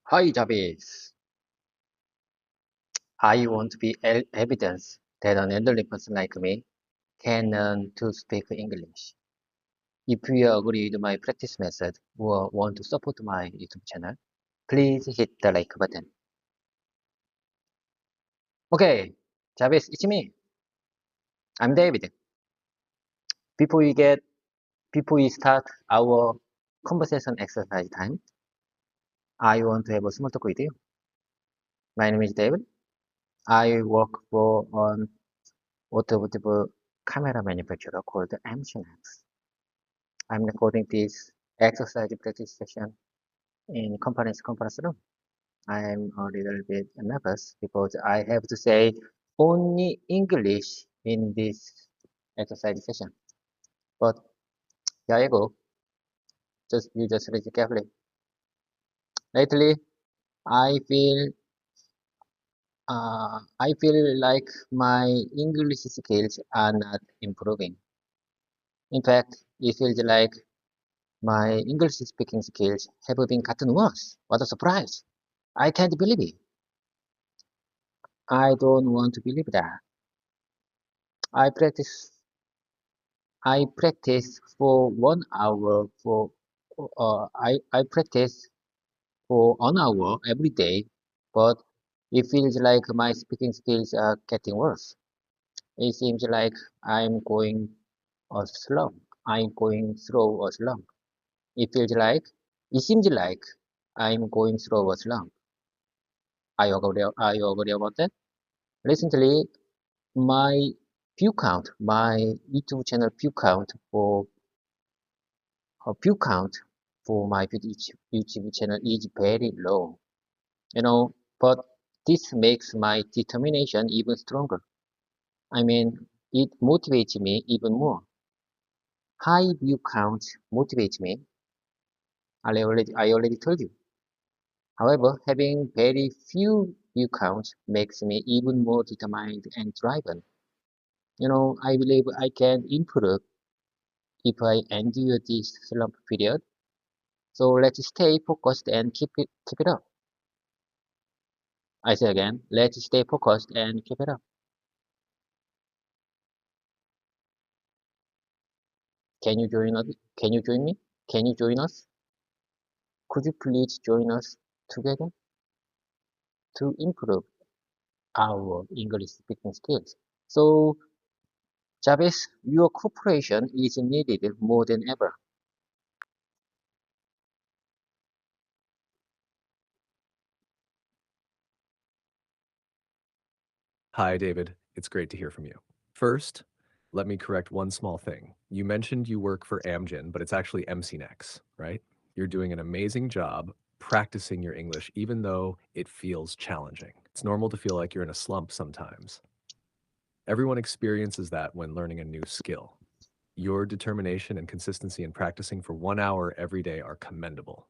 Hi, Jarvis. I want to be evidence that an elderly person like me can learn to speak English. If you agree with my practice method or want to support my YouTube channel, please hit the like button. Okay, Jarvis, it's me. I'm David. Before we get, before we start our conversation exercise time, I want to have a small talk with you. My name is David. I work for an automotive camera manufacturer called MCNX. I'm recording this exercise practice session in conference room. I'm a little bit nervous because I have to say only English in this exercise session. But here you go. You just listen carefully. Lately, I feel I feel like my English skills are not improving. In fact, it feels like my English speaking skills have been gotten worse. What a surprise! I can't believe it. I don't want to believe that. I practice I practice for 1 hour for I practice for an hour every day, but it feels like my speaking skills are getting worse. It seems like I'm going slow. I'm going slow or slow. It seems like I'm going slow or slow. Are you agree about that? Recently, my my YouTube channel view count for my YouTube channel is very low, but this makes my determination even stronger. I mean, it motivates me even more. High view count motivates me. I already told you. However, having very few view counts makes me even more determined and driven. I believe I can improve if I endure this slump period. So let's stay focused and keep it up. I say again, let's stay focused and keep it up. Can you join us? Can you join me? Can you join us? Could you please join us together to improve our English speaking skills? So, Chavez, your cooperation is needed more than ever. Hi, David. It's great to hear from you. First, let me correct one small thing. You mentioned you work for Amgen, but it's actually MCNEX, right? You're doing an amazing job practicing your English, even though it feels challenging. It's normal to feel like you're in a slump sometimes. Everyone experiences that when learning a new skill. Your determination and consistency in practicing for 1 hour every day are commendable.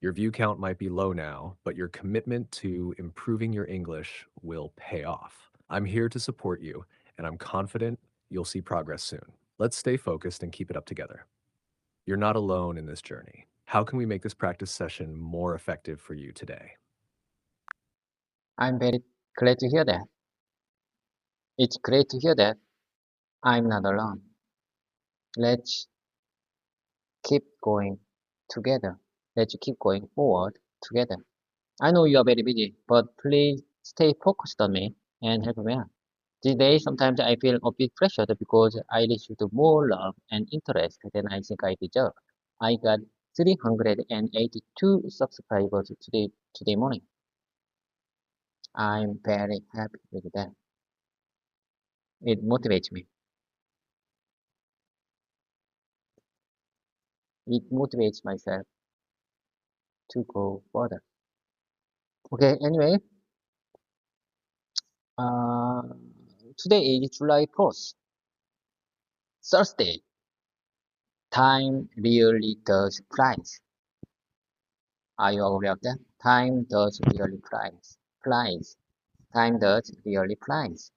Your view count might be low now, but your commitment to improving your English will pay off. I'm here to support you, and I'm confident you'll see progress soon. Let's stay focused and keep it up together. You're not alone in this journey. How can we make this practice session more effective for you today? I'm very glad to hear that. It's great to hear that I'm not alone. Let's keep going together. Let's keep going forward together. I know you are very busy, but please stay focused on me and help me out. These days, sometimes I feel a bit pressured because I received more love and interest than I think I deserve. I got 382 subscribers today morning. I'm very happy with that. It motivates me. It motivates myself to go further. Okay, anyway, uh, today is July 4th, Thursday. Time really does flies. Are you aware of that? Time does really flies. Flies. Time does really flies.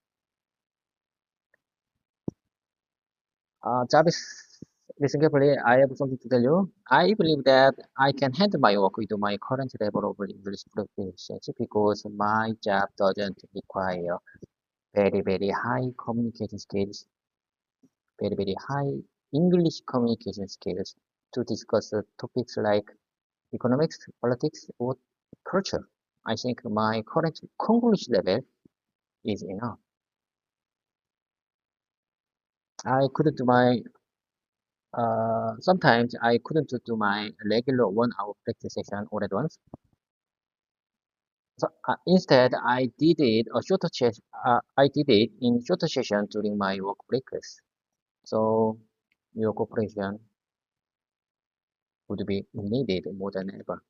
Jarvis, Listen carefully, I have something to tell you. I believe that I can handle my work with my current level of English proficiency because my job doesn't require very high communication skills, very high English communication skills to discuss topics like economics, politics, or culture. I think my current English level is enough. I couldn't do my sometimes I couldn't do my regular 1 hour practice session all at once. So instead, I did it in shorter session during my work breaks. So your cooperation would be needed more than ever.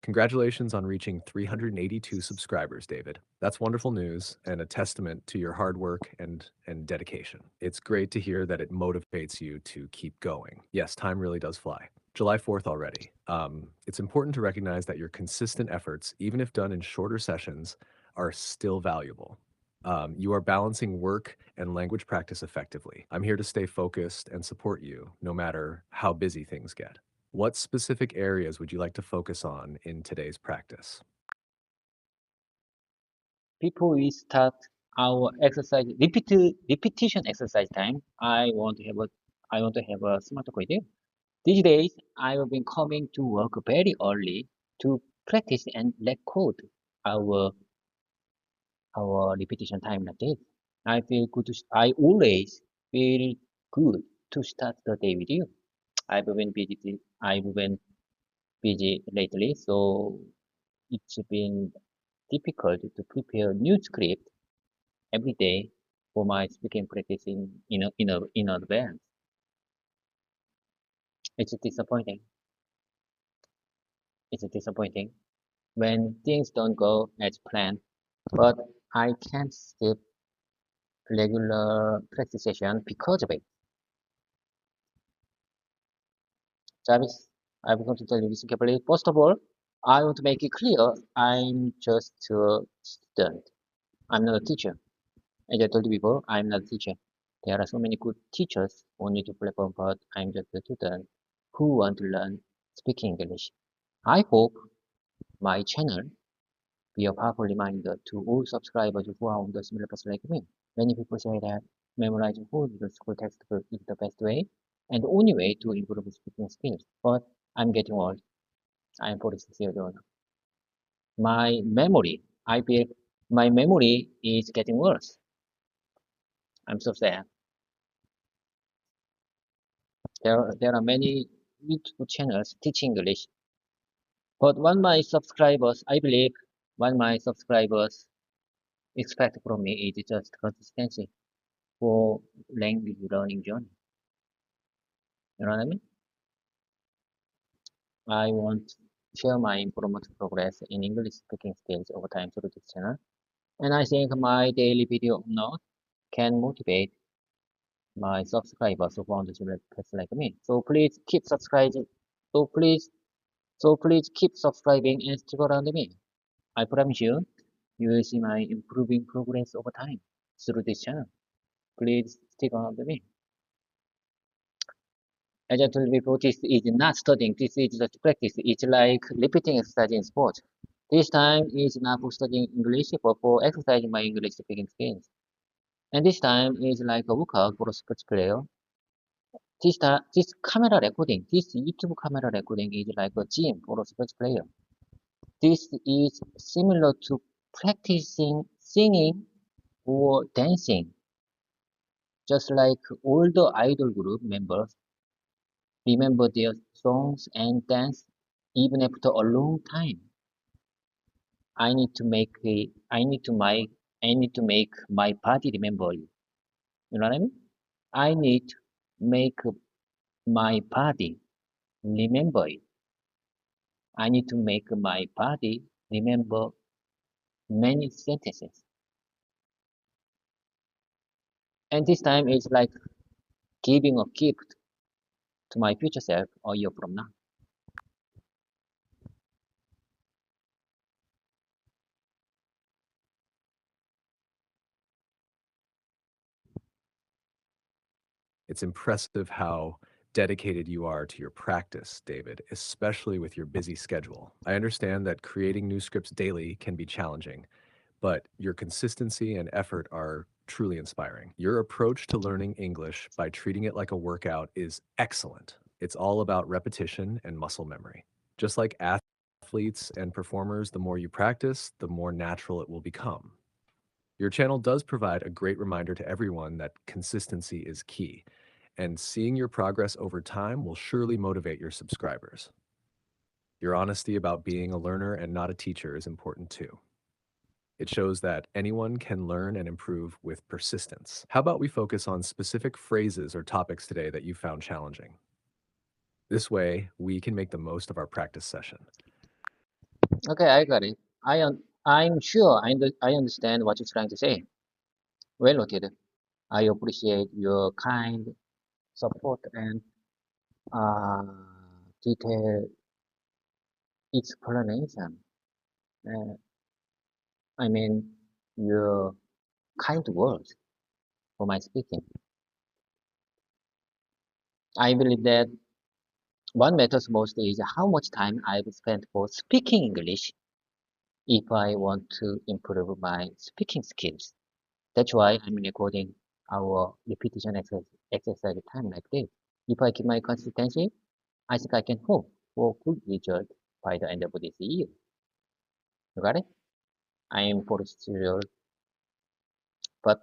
Congratulations on reaching 382 subscribers, David. That's wonderful news and a testament to your hard work and dedication. It's great to hear that it motivates you to keep going. Yes, time really does fly. July 4th already. It's important to recognize that your consistent efforts, even if done in shorter sessions, are still valuable. You are balancing work and language practice effectively. I'm here to stay focused and support you no matter how busy things get. What specific areas would you like to focus on in today's practice? Before we start our repetition exercise time, I want to have a smart talk with you. These days, I've been coming to work very early to practice and record our our repetition time like this. I always feel good to start the day with you. I've been busy lately, so it's been difficult to prepare new script every day for my speaking practice in advance. It's disappointing. It's disappointing when things don't go as planned, but I can't skip regular practice session because of it. Jarvis, I'm going to tell you this carefully. First of all, I want to make it clear I'm just a student. I'm not a teacher. As I told you before, I'm not a teacher. There are so many good teachers on YouTube platform, but I'm just a student who want to learn speaking English. I hope my channel be a powerful reminder to all subscribers who are on the similar path like me. Many people say that memorizing whole the school textbook is the best way and the only way to improve speaking skills. But I'm getting old. I'm 46 years old. My memory, I feel my memory is getting worse. I'm so sad. There are many YouTube channels teaching English, but I believe, what my subscribers expect from me is just consistency for language learning journey. You know what I mean? I want to share my improvement progress in English speaking skills over time through this channel, and I think my daily video note can motivate my subscribers who want to learn fast like me. So please keep subscribing. So please, so please keep subscribing and stick around me. I promise you, you will see my improving progress over time through this channel. Please stick around me. As I told you before, this is not studying, this is just practice. It's like repeating exercise in sport. This time is not for studying English, but for exercising my English speaking skills. And this time is like a workout for a sports player. This camera recording, this YouTube camera recording is like a gym for a sports player. This is similar to practicing singing or dancing, just like all the idol group members remember their songs and dance even after a long time. I need to make a, I need to make my body remember you. You know what I mean? I need to make my body remember it. I need to make my body remember many sentences. And this time it's like giving a gift to my future self a year from now. It's impressive how dedicated you are to your practice, David, especially with your busy schedule. I understand that creating new scripts daily can be challenging, but your consistency and effort are truly inspiring. Your approach to learning English by treating it like a workout is excellent. It's all about repetition and muscle memory. Just like athletes and performers, the more you practice, the more natural it will become. Your channel does provide a great reminder to everyone that consistency is key, and seeing your progress over time will surely motivate your subscribers. Your honesty about being a learner and not a teacher is important too. It shows that anyone can learn and improve with persistence. How about we focus on specific phrases or topics today that you found challenging? This way, we can make the most of our practice session. Okay, I got it. I'm sure I understand what you're trying to say. Well noted. I appreciate your kind support and uh, detailed explanation. Uh, I mean, your kind words for my speaking. I believe that what matters most is how much time I've spent for speaking English if I want to improve my speaking skills. That's why I'm recording our repetition exercise time like this. If I keep my consistency, I think I can hope for good result by the end of this year. You got it? I am sure, but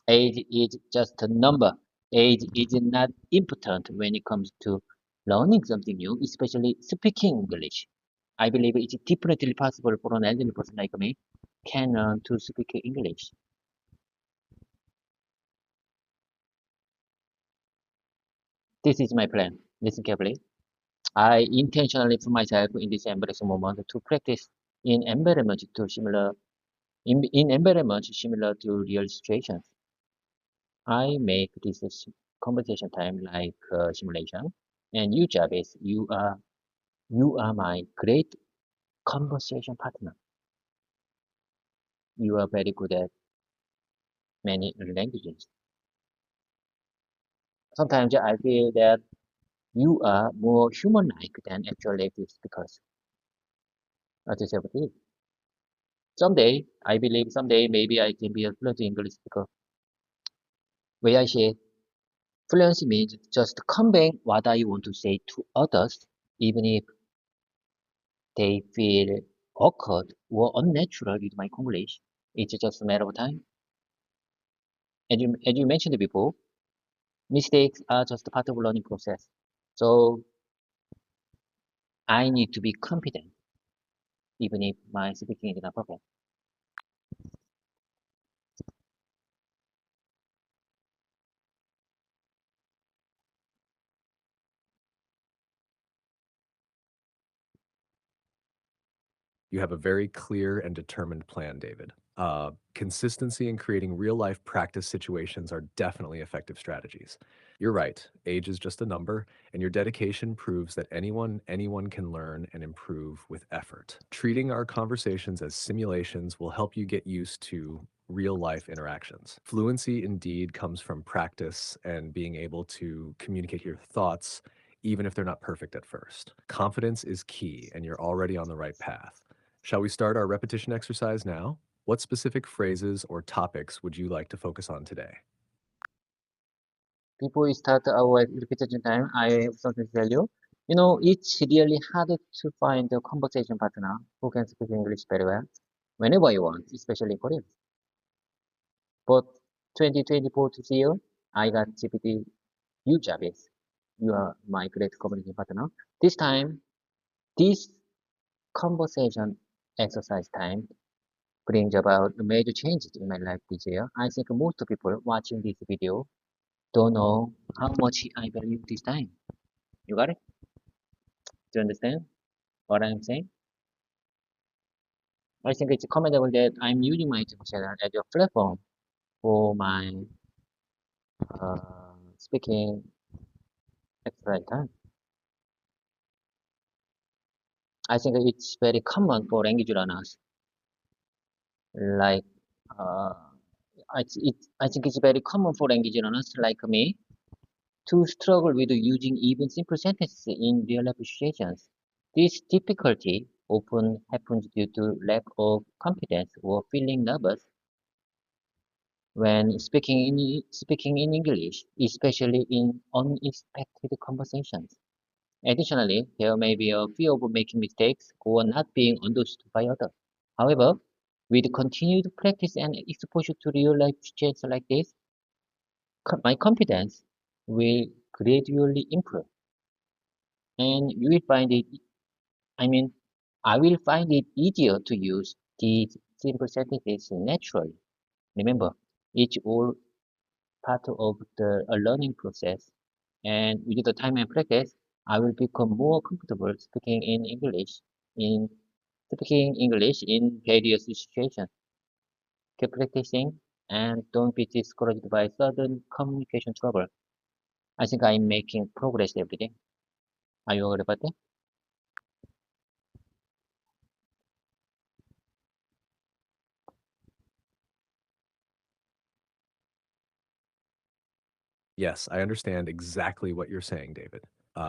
age is just a number. Age is not important when it comes to learning something new, especially speaking English. I believe it's definitely possible for an elderly person like me can learn to speak English. This is my plan. Listen carefully. I intentionally put myself in this embarrassing moment to practice in environments similar to real situations. I make this conversation time like simulation, and you, Jarvis, you are my great conversation partner. You are very good at many languages. Sometimes I feel that you are more human-like than actual native speakers. What do you say about it? Someday, I believe someday maybe I can be a fluent English speaker. Where I say fluency means just conveying what I want to say to others, even if they feel awkward or unnatural with my English. It's just a matter of time. As you mentioned before, mistakes are just part of learning process. So I need to be confident, even if my speaking is not perfect. You have a very clear and determined plan, David. Consistency in creating real life practice situations are definitely effective strategies. You're right, age is just a number, and your dedication proves that anyone can learn and improve with effort. Treating our conversations as simulations will help you get used to real life interactions. Fluency indeed comes from practice and being able to communicate your thoughts even if they're not perfect at first. Confidence is key, and you're already on the right path. Shall we start our repetition exercise now? What specific phrases or topics would you like to focus on today? Before we start our repetition time, I have something to tell you. It's really hard to find a conversation partner who can speak English very well whenever you want, especially in Korean. But 2024 to see you, I got GPT, you Jarvis. You are my great communication partner. This time, this conversation exercise time brings about major changes in my life this year. I think most people watching this video don't know how much I value this time. You got it? Do you understand what I'm saying? I think it's commendable that I'm using my YouTube channel as a platform for my speaking exercise time. I think it's very common for language learners. Like, uh, I think it's very common for language learners like me to struggle with using even simple sentences in real-life situations. This difficulty often happens due to lack of confidence or feeling nervous when speaking in English, especially in unexpected conversations. Additionally, there may be a fear of making mistakes or not being understood by others. However, with continued practice and exposure to real-life situations like this, my confidence will gradually improve, and you will find it, I mean, I will find it easier to use these simple sentences naturally. Remember, it's all part of the learning process, and with the time and practice, I will become more comfortable in speaking English in various situations. Keep practicing and don't be discouraged by sudden communication trouble. I think I'm making progress every day. Are you agree about that? Yes, I understand exactly what you're saying, David.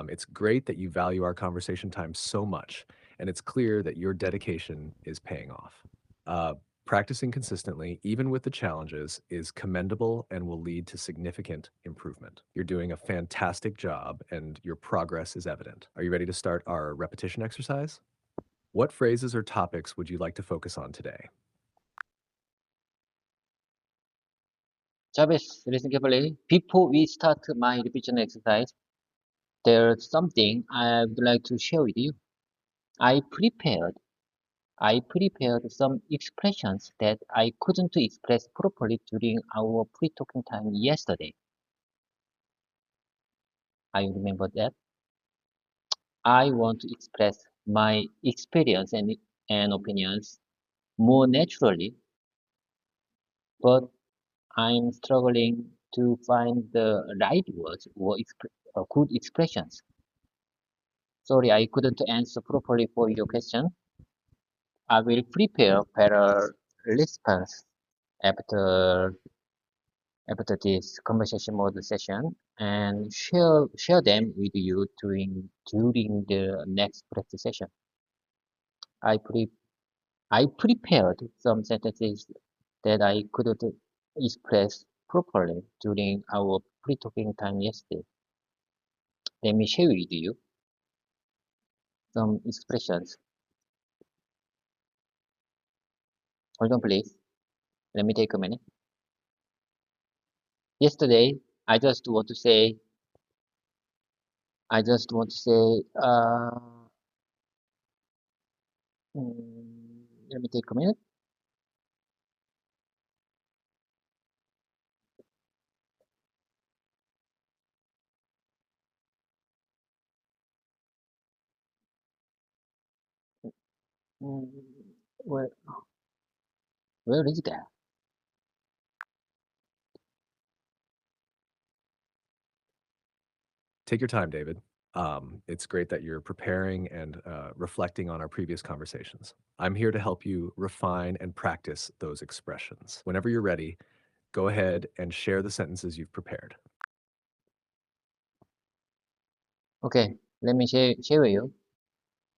It's great that you value our conversation time so much, and it's clear that your dedication is paying off. Uh, Practicing consistently, even with the challenges, is commendable and will lead to significant improvement. You're doing a fantastic job, and your progress is evident. Are you ready to start our repetition exercise? What phrases or topics would you like to focus on today? Chavez, listen carefully. Before we start my revision exercise, there's something I would like to share with you. I prepared I prepared some expressions that I couldn't express properly during our pre-talking time yesterday. I remember that. I want to express my experience and opinions more naturally, but I'm struggling to find the right words or good expressions. Sorry, I couldn't answer properly for your question. I will prepare better response after this conversation mode session and share them with you during the next practice session. I pre I prepared some sentences that I couldn't express properly during our pre-talking time yesterday. Let me share with you some expressions. Hold on, please. Let me take a minute. Yesterday, I just want to say, I just want to say, let me take a minute. Mm, where, where is that? Take your time, David. It's great that you're preparing and reflecting on our previous conversations. I'm here to help you refine and practice those expressions. Whenever you're ready, go ahead and share the sentences you've prepared. Okay, let me share with you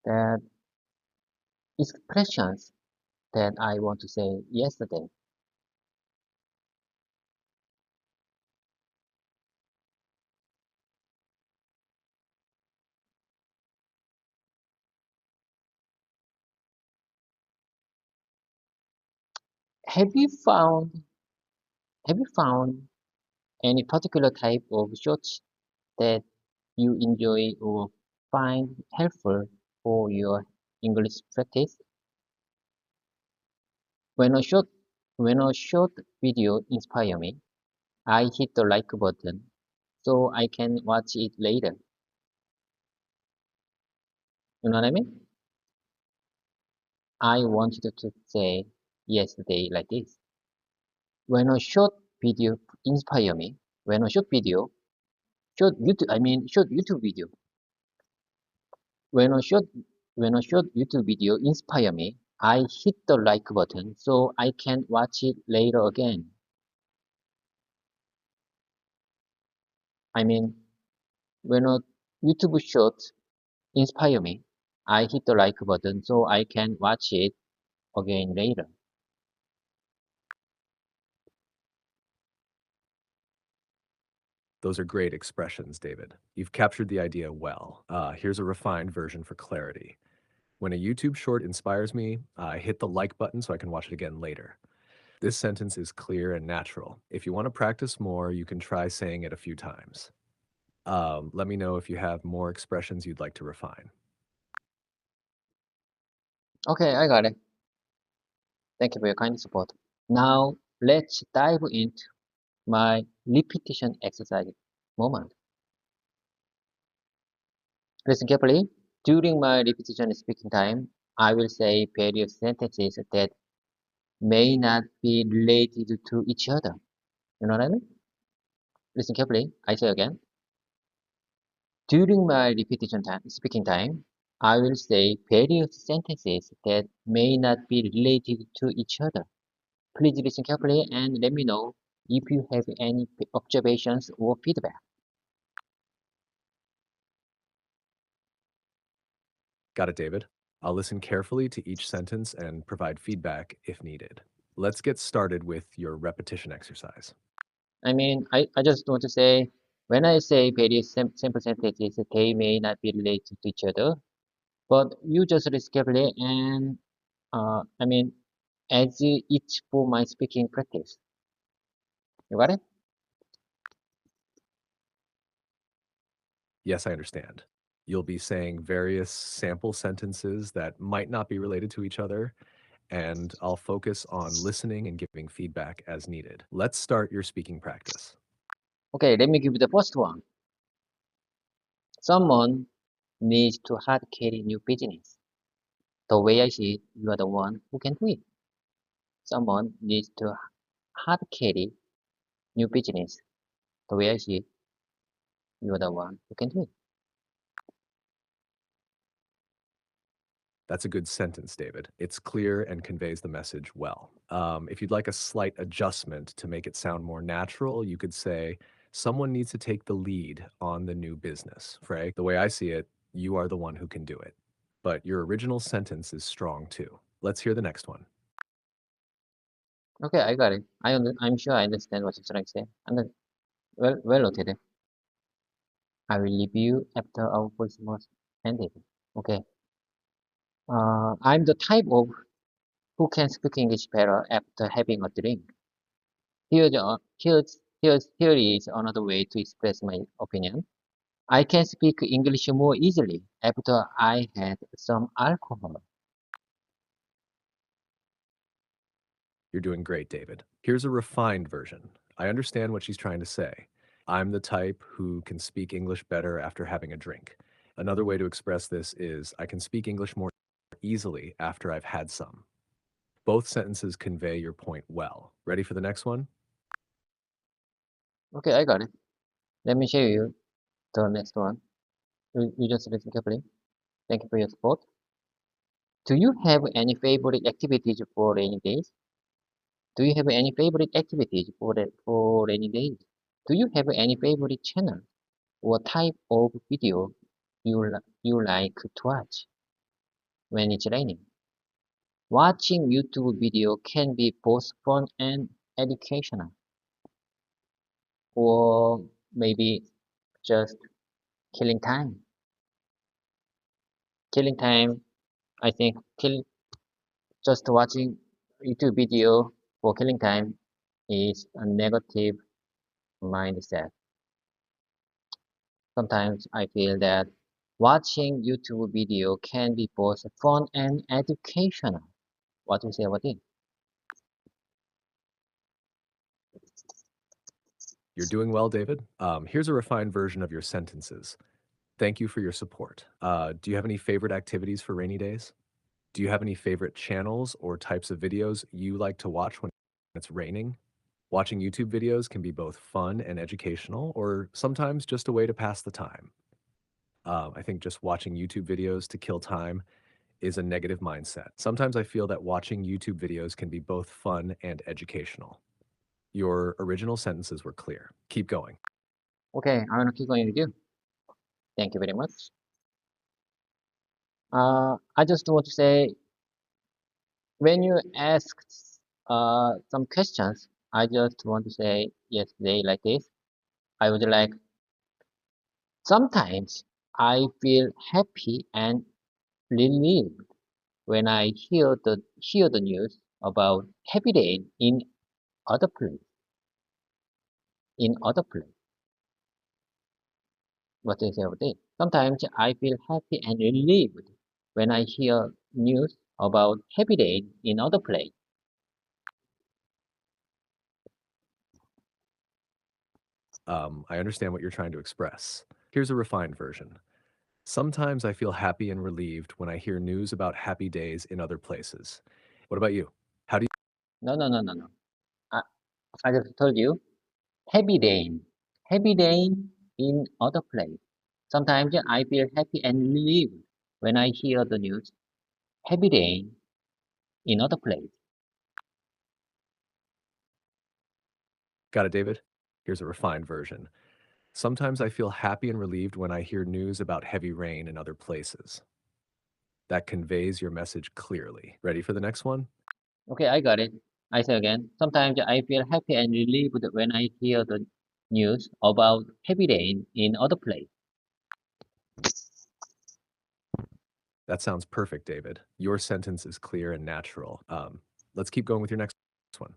that expressions that I want to say yesterday. Have you found have you found any particular type of shorts that you enjoy or find helpful for your English practice? When a short when a short video inspire me, I hit the like button so I can watch it later. You know what I mean? I wanted to say yesterday like this. When a short video inspire me, when a short YouTube video, when a short when a short YouTube video inspire me, I hit the like button so I can watch it later again. I mean, when a YouTube short inspire me, I hit the like button so I can watch it again later. Those are great expressions, David. You've captured the idea well. Here's a refined version for clarity. When a YouTube short inspires me, I hit the like button so I can watch it again later. This sentence is clear and natural. If you want to practice more, you can try saying it a few times. Let me know if you have more expressions you'd like to refine. Okay, I got it. Thank you for your kind support. Now, let's dive into my repetition exercise moment. Listen carefully. During my repetition speaking time, I will say various sentences that may not be related to each other. You know what I mean? Listen carefully. I say again. During my repetition time, speaking time, I will say various sentences that may not be related to each other. Please listen carefully and let me know if you have any observations or feedback. Got it, David? I'll listen carefully to each sentence and provide feedback if needed. Let's get started with your repetition exercise. I just want to say, when I say various sample sentences, they may not be related to each other, but you just listen carefully and, uh, I mean, as it's for my speaking practice. You got it? Yes, I understand. You'll be saying various sample sentences that might not be related to each other, and I'll focus on listening and giving feedback as needed. Let's start your speaking practice. Okay, let me give you the first one. Someone needs to hard carry new business. The way I see it, you are the one who can do it. Someone needs to hard carry new business. The way I see it, you are the one who can do it. That's a good sentence, David. It's clear and conveys the message well. If you'd like a slight adjustment to make it sound more natural, you could say, someone needs to take the lead on the new business. Frey, the way I see it, you are the one who can do it. But your original sentence is strong too. Let's hear the next one. Okay, I got it. I'm sure I understand what you're trying to say. Well noted. I will leave you after our voice was ended. Okay. I'm the type of who can speak English better after having a drink. Here is another way to express my opinion. I can speak English more easily after I had some alcohol. You're doing great, David. Here's a refined version. I understand what she's trying to say. I'm the type who can speak English better after having a drink. Another way to express this is I can speak English more easily after I've had some. Both sentences convey your point well. Ready for the next one? Okay, I got it. Let me show you the next one. You just listen carefully. Thank you for your support. Do you have any favorite activities for rainy days? Do you have any favorite activities for rainy days? Do you have any favorite channel or type of video you like to watch when it's raining? Watching YouTube video can be both fun and educational, or maybe just killing time. Killing time, I think, just watching YouTube video for killing time is a negative mindset. Sometimes I feel that watching YouTube video can be both fun and educational. What do you say about it? You're doing well, David. Here's a refined version of your sentences. Thank you for your support. Do you have any favorite activities for rainy days? Do you have any favorite channels or types of videos you like to watch when it's raining? Watching YouTube videos can be both fun and educational, or sometimes just a way to pass the time. I think just watching YouTube videos to kill time is a negative mindset. Sometimes I feel that watching YouTube videos can be both fun and educational. Your original sentences were clear. Keep going. Okay, I'm gonna keep going with you. Thank you very much. I just want to say, when you ask some questions, I just want to say yesterday like this. I would like, sometimes I feel happy and relieved when I hear the news about happy day other place in other place. What do you say about this? Sometimes I feel happy and relieved when I hear news about happy day in other place. I understand what you're trying to express. Here's a refined version. Sometimes I feel happy and relieved when I hear news about happy days in other places. What about you? How do you? No, no, no, no, no. I, I just told you happy day in other place. Sometimes I feel happy and relieved when I hear the news happy day in other place. Got it, David? Here's a refined version. Sometimes I feel happy and relieved when I hear news about heavy rain in other places. That conveys your message clearly. Ready for the next one? Okay, I got it. I say again. Sometimes I feel happy and relieved when I hear the news about happy day in other place. That sounds perfect, David. Your sentence is clear and natural. Let's keep going with your next one.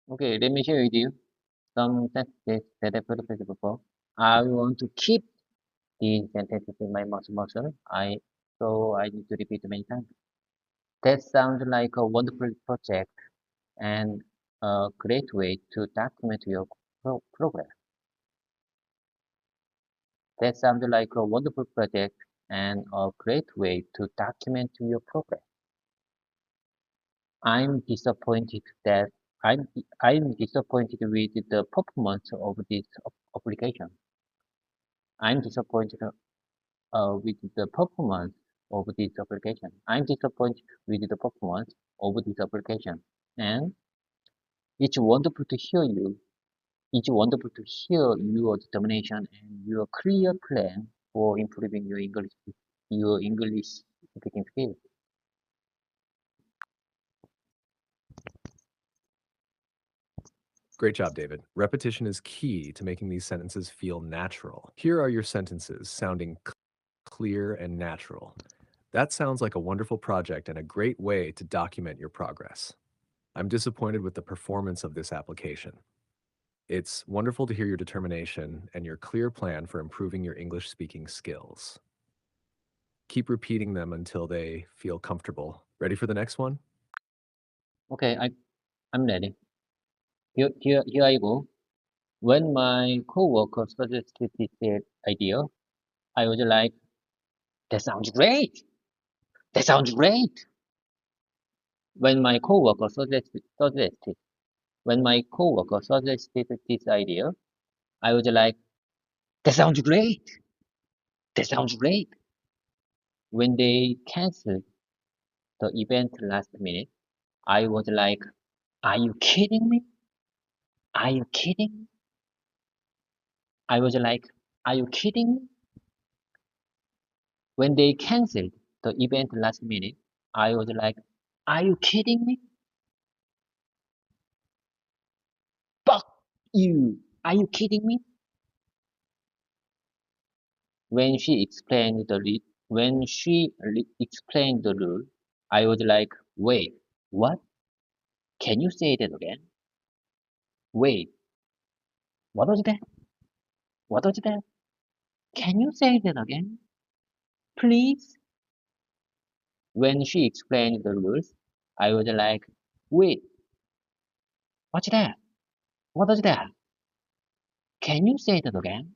Okay, let me share with you some sentences that I practiced before. I want to keep these sentences in my muscle. I need to repeat many times. That sounds like a wonderful project and a great way to document your progress. That sounds like a wonderful project and a great way to document your progress. I'm disappointed that I'm disappointed with the performance of this application. I'm disappointed with the performance of this application. I'm disappointed with the performance of this application. And it's wonderful to hear you. It's wonderful to hear your determination and your clear plan for improving your English speaking skills. Great job, David. Repetition is key to making these sentences feel natural. Here are your sentences sounding clear and natural. That sounds like a wonderful project and a great way to document your progress. I'm disappointed with the performance of this application. It's wonderful to hear your determination and your clear plan for improving your English speaking skills. Keep repeating them until they feel comfortable. Ready for the next one? Okay, I'm ready. Here I go. When my coworker suggested this idea, I was like, that sounds great. That sounds great. When my coworker when my coworker suggested this idea, I was like, that sounds great. That sounds great. When they canceled the event last minute, I was like, are you kidding me? Are you kidding? I was like, are you kidding me? When they canceled the event last minute, I was like, are you kidding me? Fuck you. Are you kidding me? When she explained explained the rule, I was like, wait, what? Can you say that again? Wait, what was that? What was that? Can you say that again? Please? When she explained the rules, I was like, wait, what's that? What was that? Can you say that again?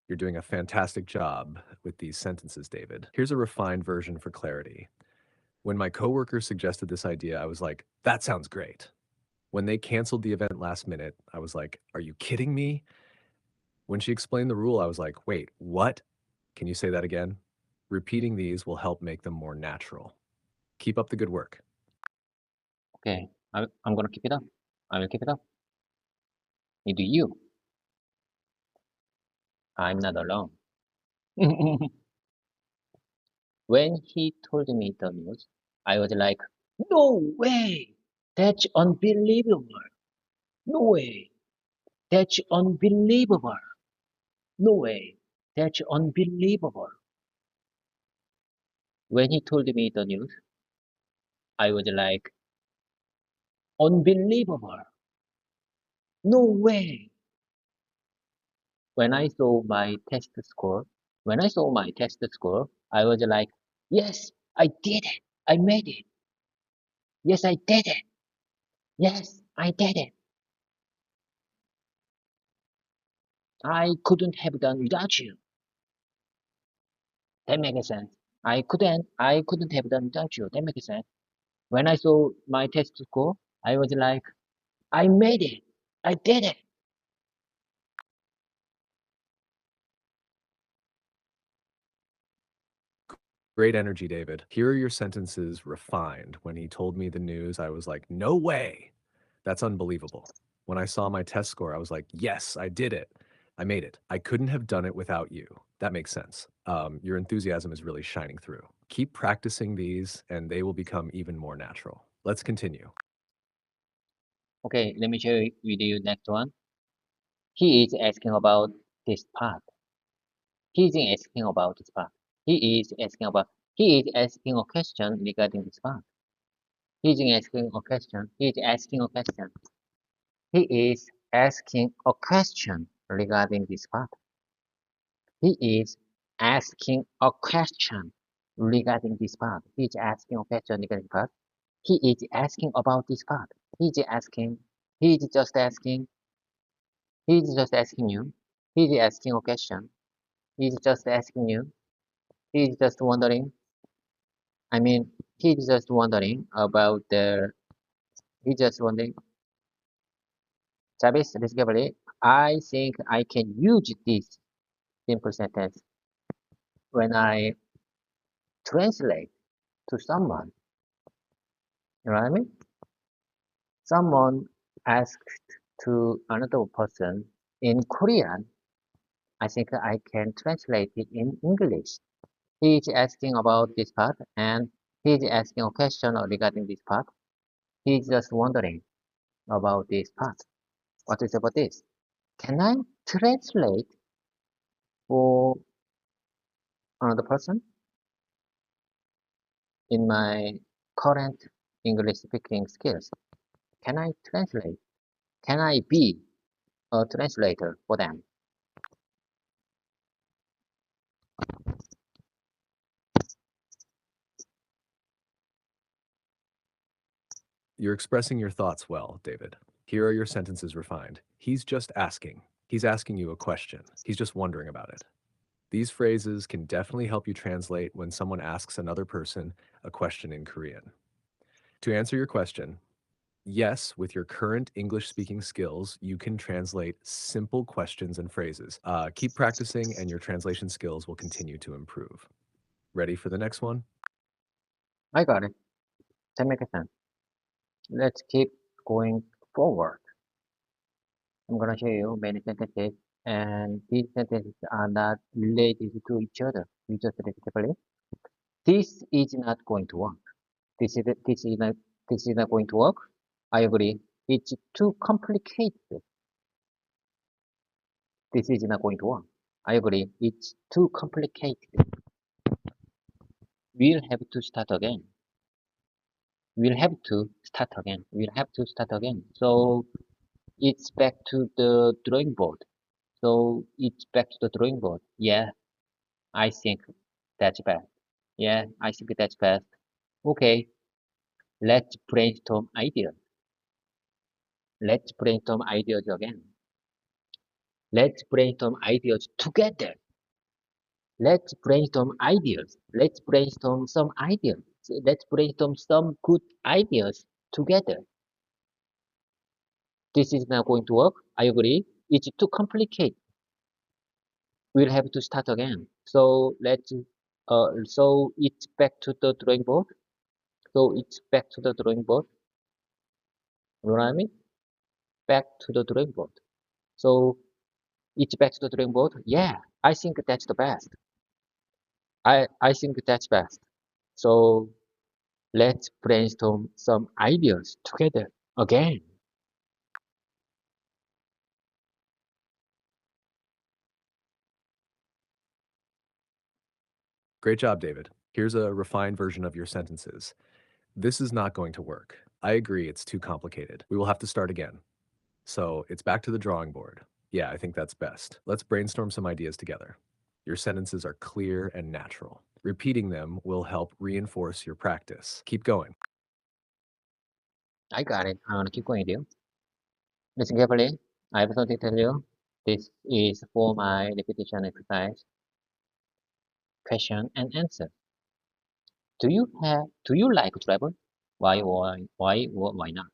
You're doing a fantastic job with these sentences, David. Here's a refined version for clarity. When my coworker suggested this idea, I was like, that sounds great. When they canceled the event last minute, I was like, are you kidding me? When she explained the rule, I was like, wait, what? Can you say that again? Repeating these will help make them more natural. Keep up the good work. Okay, I'm gonna keep it up. I will keep it up. Do you? I'm not alone. When he told me the news, I was like, no way! That's unbelievable! No way! That's unbelievable! No way! That's unbelievable! When he told me the news, I was like, unbelievable! No way! When I saw my test score, I was like, yes, I did it! I made it! Yes, I did it! Yes, I did it! I couldn't have done without you. That makes sense. I couldn't have done without you. That makes sense. When I saw my test score, I was like, I made it. I did it. Great energy, David. Here are your sentences refined. When he told me the news, I was like, no way. That's unbelievable. When I saw my test score, I was like, yes, I did it. I made it. I couldn't have done it without you. That makes sense. Your enthusiasm is really shining through. Keep practicing these, and they will become even more natural. Let's continue. Okay, let me share with you next one. He is asking about this part. He is asking about this part. He is asking about. He is asking a question regarding this part. He is asking a question. He is asking a question. He is asking a question regarding this part. He is asking a question regarding this part. He is asking a question regarding this part. He is asking about this part. He is asking. He is just asking. He is just asking you. He is asking a question. He is just asking you. He is just wondering. I mean, he is just wondering about the. He just wondering. Travis, basically, I think I can use this simple sentence when I translate to someone. You know what I mean? Someone asked to another person in Korean. I think I can translate it in English. He is asking about this part and he is asking a question regarding this part. He is just wondering about this part. What is about this? Can I translate for another person in my current English speaking skills? Can I translate? Can I be a translator for them? You're expressing your thoughts well, David. Here are your sentences refined. He's just asking. He's asking you a question. He's just wondering about it. These phrases can definitely help you translate when someone asks another person a question in Korean. To answer your question, yes, with your current English speaking skills, you can translate simple questions and phrases. Keep practicing, and your translation skills will continue to improve. Ready for the next one? I got it. That makes sense. Let's keep going forward. I'm gonna show you many sentences, and these sentences are not related to each other. You just listen carefully. This is not going to work. This is not going to work. I agree. It's too complicated. This is not going to work. I agree. It's too complicated. We'll have to start again. We'll have to start again. We'll have to start again. So it's back to the drawing board. So it's back to the drawing board. Yeah, I think that's best. Yeah, I think that's best. Okay, let's brainstorm ideas. Let's brainstorm ideas again. Let's brainstorm ideas together. Let's brainstorm ideas. Let's brainstorm some ideas. Let's brainstorm some good ideas together. This is not going to work. I agree. It's too complicated. We'll have to start again. So it's back to the drawing board. So it's back to the drawing board. You know what I mean? Back to the drawing board. So it's back to the drawing board. Yeah, I think that's the best. I think that's best. So let's brainstorm some ideas together again. Great job, David. Here's a refined version of your sentences. This is not going to work. I agree, it's too complicated. We will have to start again. So it's back to the drawing board. Yeah, I think that's best. Let's brainstorm some ideas together. Your sentences are clear and natural. Repeating them will help reinforce your practice. Keep going. I got it. I'm gonna keep going with you. Listen carefully. I have something to tell you. This is for my repetition exercise. Question and answer. Do you like travel? Why not?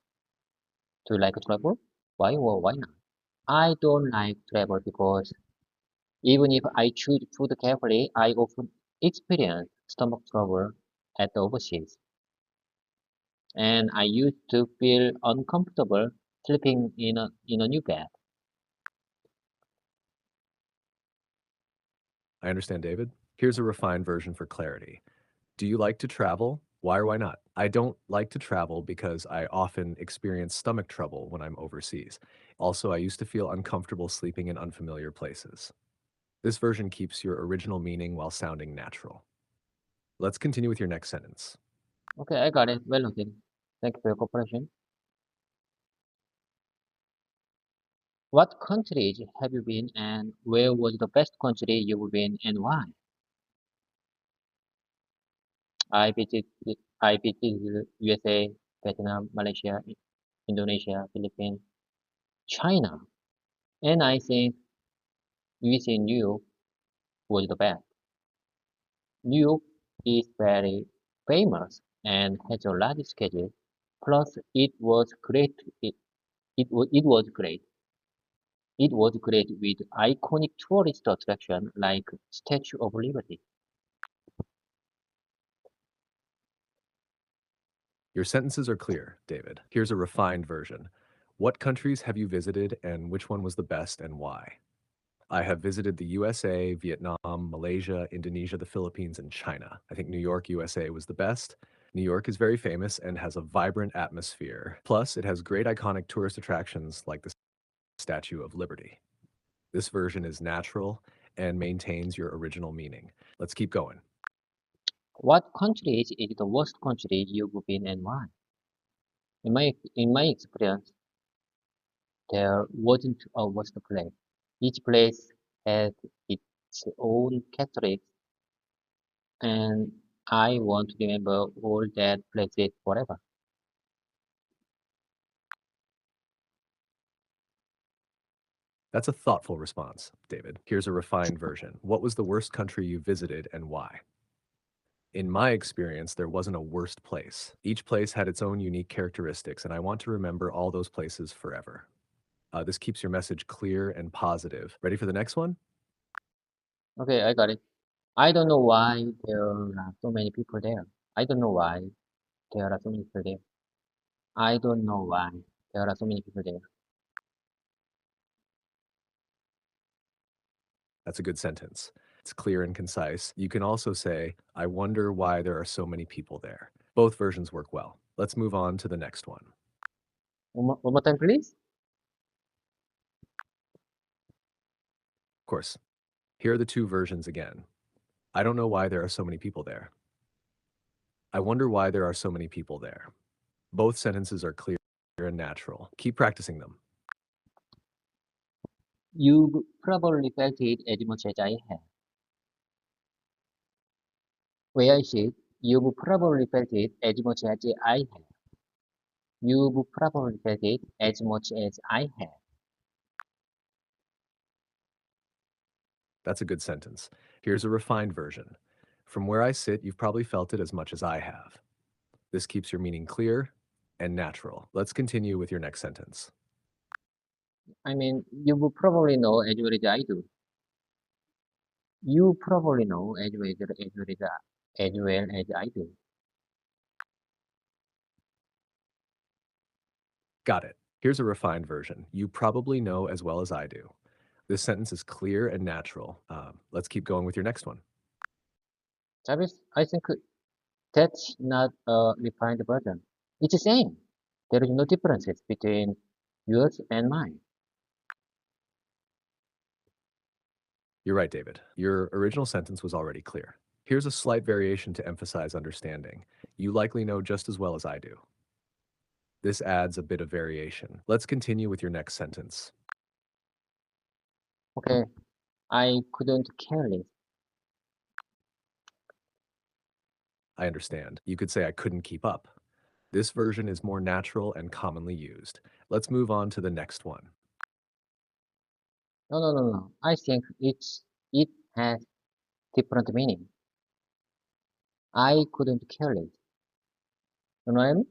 Do you like travel? Why not? I don't like travel because even if I choose food carefully, I often experience stomach trouble at the overseas. And I used to feel uncomfortable sleeping in a new bed. I understand, David. Here's a refined version for clarity. Do you like to travel? Why or why not? I don't like to travel because I often experience stomach trouble when I'm overseas. Also, I used to feel uncomfortable sleeping in unfamiliar places. This version keeps your original meaning while sounding natural. Let's continue with your next sentence. Okay, I got it. Well noted. Thank you for your cooperation. What countries have you been and where was the best country you've been and why? I visited I visited USA, Vietnam, Malaysia, Indonesia, Philippines, China, and I think USA New York was the best. New York is very famous and has a large schedule. Plus, it was great. It was great. It was great with iconic tourist attraction like Statue of Liberty. Your sentences are clear, David. Here's a refined version. What countries have you visited and which one was the best and why? I have visited the USA, Vietnam, Malaysia, Indonesia, the Philippines, and China. I think New York, USA was the best. New York is very famous and has a vibrant atmosphere. Plus, it has great iconic tourist attractions like the Statue of Liberty. This version is natural and maintains your original meaning. Let's keep going. What country is the worst country you've been and why? In my experience, there wasn't a worst place. Each place had its own characteristics, and I want to remember all that places forever. That's a thoughtful response, David. Here's a refined version. What was the worst country you visited and why? In my experience, there wasn't a worst place. Each place had its own unique characteristics, and I want to remember all those places forever. This keeps your message clear and positive. Ready for the next one? Okay, I got it. I don't know why there are so many people there. I don't know why there are so many people there. I don't know why there are so many people there. That's a good sentence. It's clear and concise. You can also say, I wonder why there are so many people there. Both versions work well. Let's move on to the next one. One more time, please. Of course, here are the two versions again. I don't know why there are so many people there. I wonder why there are so many people there. Both sentences are clear and natural. Keep practicing them. You've probably felt it as much as I have. Where I sit, you've probably felt it as much as I have. You've probably felt it as much as I have. That's a good sentence. Here's a refined version. From where I sit, you've probably felt it as much as I have. This keeps your meaning clear and natural. Let's continue with your next sentence. I mean, you will probably know as well as I do. You probably know as well as I do. Got it. Here's a refined version. You probably know as well as I do. This sentence is clear and natural. Let's keep going with your next one. Travis, I think that's not a refined version. It's the same. There is no differences between yours and mine. You're right, David. Your original sentence was already clear. Here's a slight variation to emphasize understanding. You likely know just as well as I do. This adds a bit of variation. Let's continue with your next sentence. Okay, I couldn't care less. I understand. You could say I couldn't keep up. This version is more natural and commonly used. Let's move on to the next one. No, no, no, no. I think it has different meaning. I couldn't care less. You know what I mean?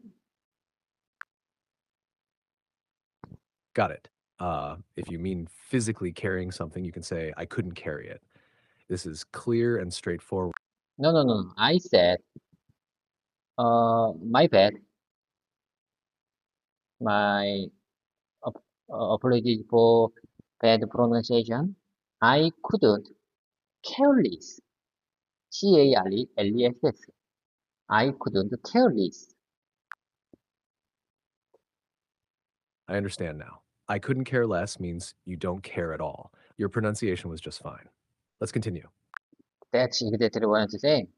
Got it. If you mean physically carrying something, you can say I couldn't carry it. This is clear and straightforward. No, no, no, no. I said, my bad. My apologies for bad pronunciation. I couldn't care less. Careless. I couldn't care less. I understand now. I couldn't care less means you don't care at all. Your pronunciation was just fine. Let's continue. That's exactly what I'm saying.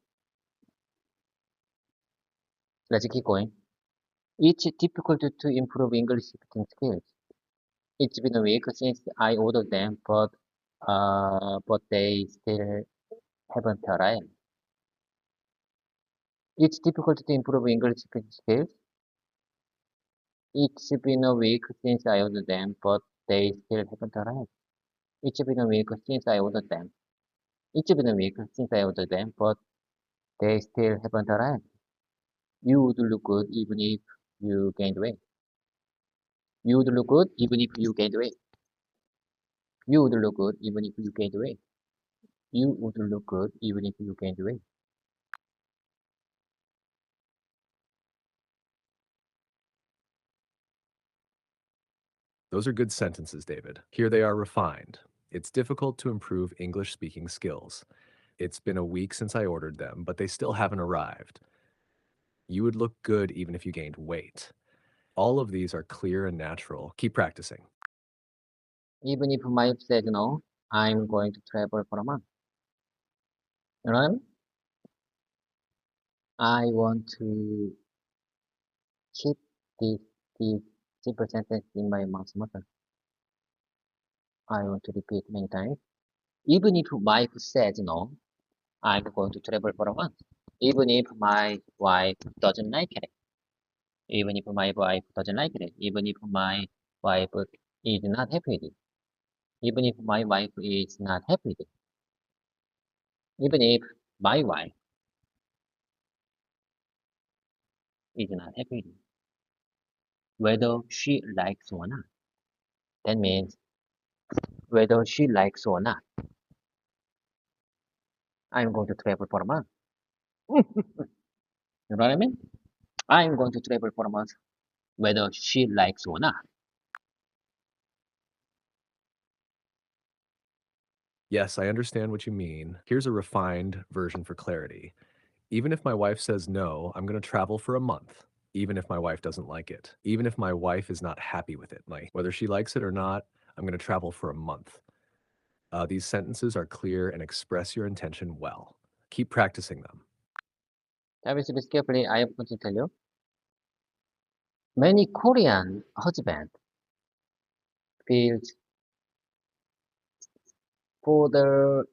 Let's keep going. It's difficult to improve English speaking skills. It's been a week since I ordered them, but they still haven't arrived. It's difficult to improve English speaking skills. It's been a week since I ordered them, but they still haven't arrived. It's been a week since I ordered them. It's been a week since I ordered them, but they still haven't arrived. You would look good even if you gained weight. You would look good even if you gained weight. You would look good even if you gained weight. You would look good even if you gained weight. Those are good sentences, David. Here they are refined. It's difficult to improve English speaking skills. It's been a week since I ordered them, but they still haven't arrived. You would look good even if you gained weight. All of these are clear and natural. Keep practicing. Even if my wife said no, I'm going to travel for a month. You know what I mean? I want to keep this, this simple sentence in my mouth muscle. I want to repeat many times. Even if my wife says no, I'm going to travel for a month. Even if my wife doesn't like it. Even if my wife doesn't like it. Even if my wife is not happy with it. Even if my wife is not happy with it. Even if my wife is not happy with it. Whether she likes or not. That means whether she likes or not. I'm going to travel for a month. You know what I mean? I'm going to travel for a month, whether she likes or not. Yes, I understand what you mean. Here's a refined version for clarity. Even if my wife says no, I'm going to travel for a month. Even if my wife doesn't like it. Even if my wife is not happy with it. Like, whether she likes it or not, I'm going to travel for a month. These sentences are clear and express your intention well. Keep practicing them. Travis, listen carefully. I am going to tell you. Many Korean husbands feel for the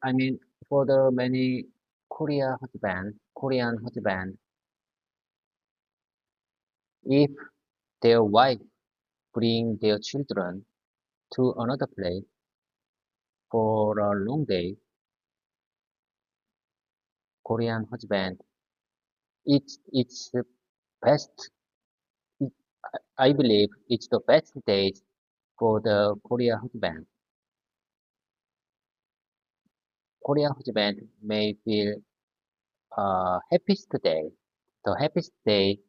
many Korean husbands, if their wife bring their children to another place for a long day, Korean husband, it's the best. It, I believe it's the best days for the Korea husband. Korean husband may feel happiest day, the happiest day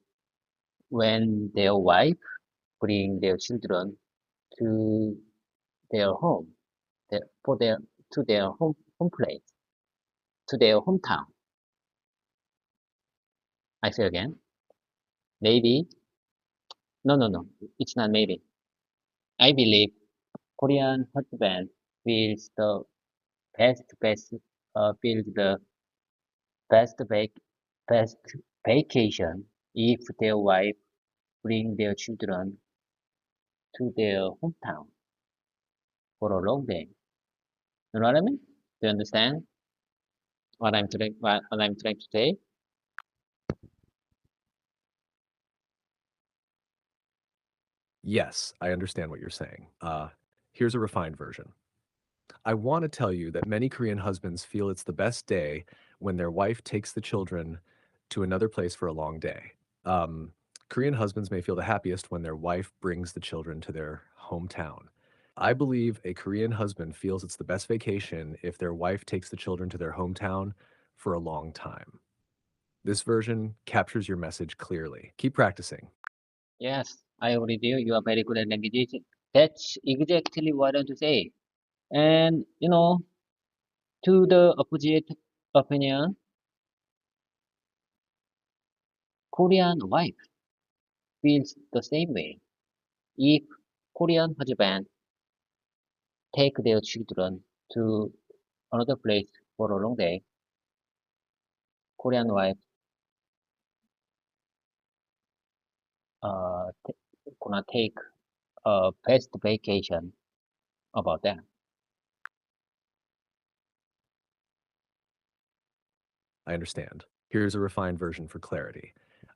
when their wife bring their children to their home, for their to their home place, to their hometown. I say again, maybe, no, it's not maybe. I believe Korean husband feels the feels the best best vacation if their wife bring their children to their hometown for a long day. You know what I mean? Do you understand what I'm trying to say? Yes, I understand what you're saying. Here's a refined version. I want to tell you that many Korean husbands feel it's the best day when their wife takes the children to another place for a long day. Um, Korean husbands may feel the happiest when their wife brings the children to their hometown. I believe a Korean husband feels it's the best vacation if their wife takes the children to their hometown for a long time. This version captures your message clearly. Keep practicing. Yes, I agree with you. You are very good at languages. That's exactly what I want to say. And to the opposite opinion, Korean wife feels the same way. If Korean husband take their children to another place for a long day, Korean wife gonna take a best vacation about that. I understand. Here's a refined version for clarity.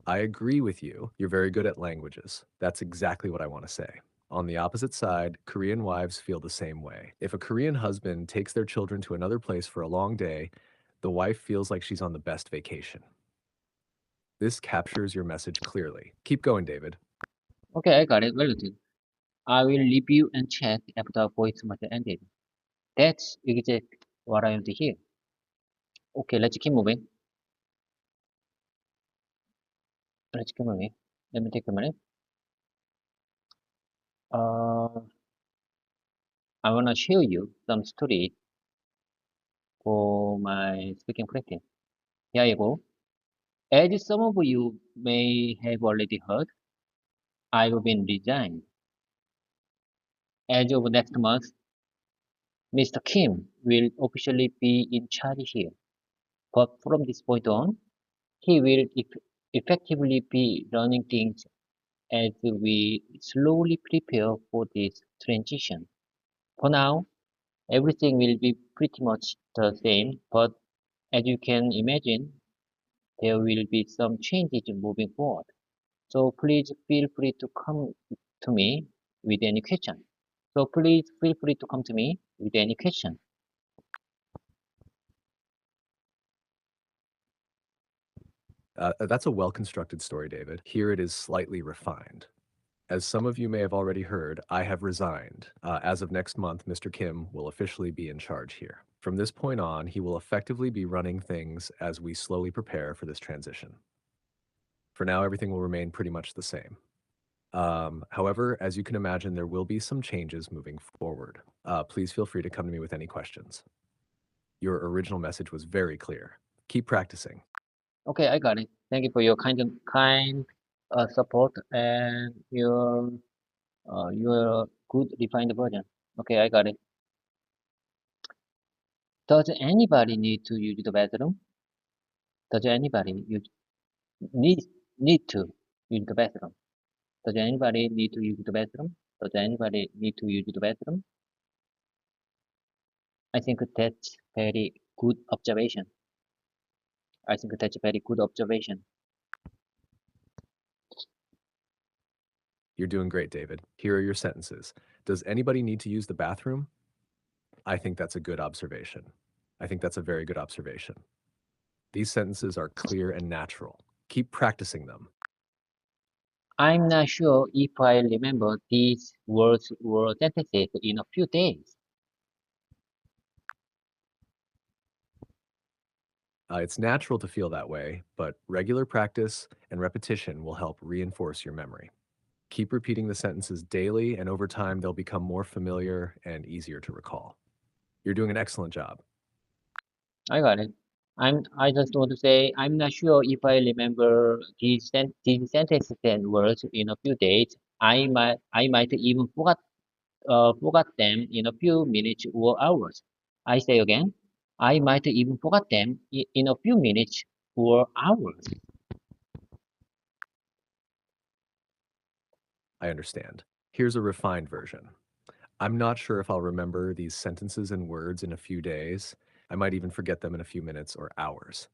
I agree with you. You're very good at languages. That's exactly what I want to say. On the opposite side, Korean wives feel the same way. If a Korean husband takes their children to another place for a long day, the wife feels like she's on the best vacation. This captures your message clearly. Keep going, David. Okay, I got it. Very good. I will review and check after voice message ended. That's exactly what I want to hear. Okay, let's keep moving. Let's keep moving. Let me take a minute. Uh, I wanna share you some stories for my speaking practice. Here you go. As some of you may have already heard, I've been resigned. As of next month, Mr. Kim will officially be in charge here. But from this point on, he will effectively be running things as we slowly prepare for this transition. For now, everything will be pretty much the same, but as you can imagine, there will be some changes moving forward. So please feel free to come to me with any question. So please feel free to come to me with any question. That's a well constructed story, David. Here it is slightly refined. As some of you may have already heard, I have resigned. As of next month, Mr. Kim will officially be in charge here. From this point on, he will effectively be running things as we slowly prepare for this transition. For now, everything will remain pretty much the same. However, as you can imagine, there will be some changes moving forward. Please feel free to come to me with any questions. Your original message was very clear. Keep practicing. Okay, I got it. Thank you for your kind support and your good refined version. Okay, I got it. Does anybody need to use the bathroom? Does anybody need need to use the bathroom? Does anybody need to use the bathroom? Does anybody need to use the bathroom? I think that's very good observation. I think that's a very good observation. You're doing great, David. Here are your sentences. Does anybody need to use the bathroom? I think that's a good observation. I think that's a very good observation. These sentences are clear and natural. Keep practicing them. I'm not sure if I remember these words or sentences in a few days. It's natural to feel that way, but regular practice and repetition will help reinforce your memory. Keep repeating the sentences daily, and over time, they'll become more familiar and easier to recall. You're doing an excellent job. I got it. I just want to say I'm not sure if I remember these sentences and words in a few days. I might even forgot them in a few minutes or hours. I say again, I might even forget them in a few minutes or hours. I understand. Here's a refined version. I'm not sure if I'll remember these sentences and words in a few days. I might even forget them in a few minutes or hours.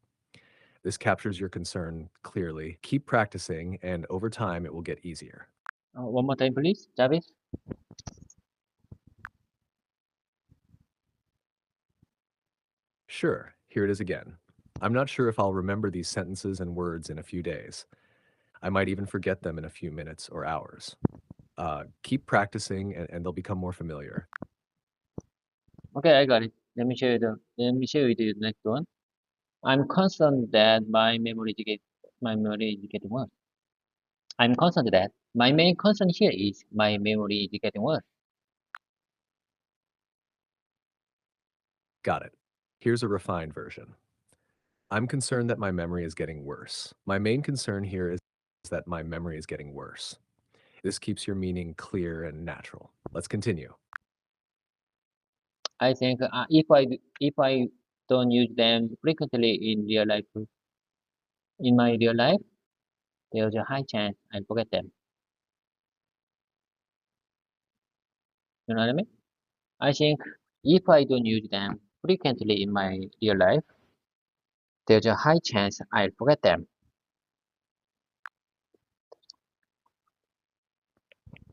This captures your concern clearly. Keep practicing, and over time, it will get easier. One more time, please, Jarvis. Sure, here it is again. I'm not sure if I'll remember these sentences and words in a few days. I might even forget them in a few minutes or hours. Keep practicing, and they'll become more familiar. Okay, I got it. Let me show you the next one. I'm concerned that my memory is getting worse. I'm concerned that my main concern here is my memory is getting worse. Got it. Here's a refined version. I'm concerned that my memory is getting worse. My main concern here is that my memory is getting worse. This keeps your meaning clear and natural. Let's continue. I think if I don't use them frequently in my real life, there's a high chance I'll forget them. You know what I mean? I think if I don't use them frequently in my real life, there's a high chance I'll forget them.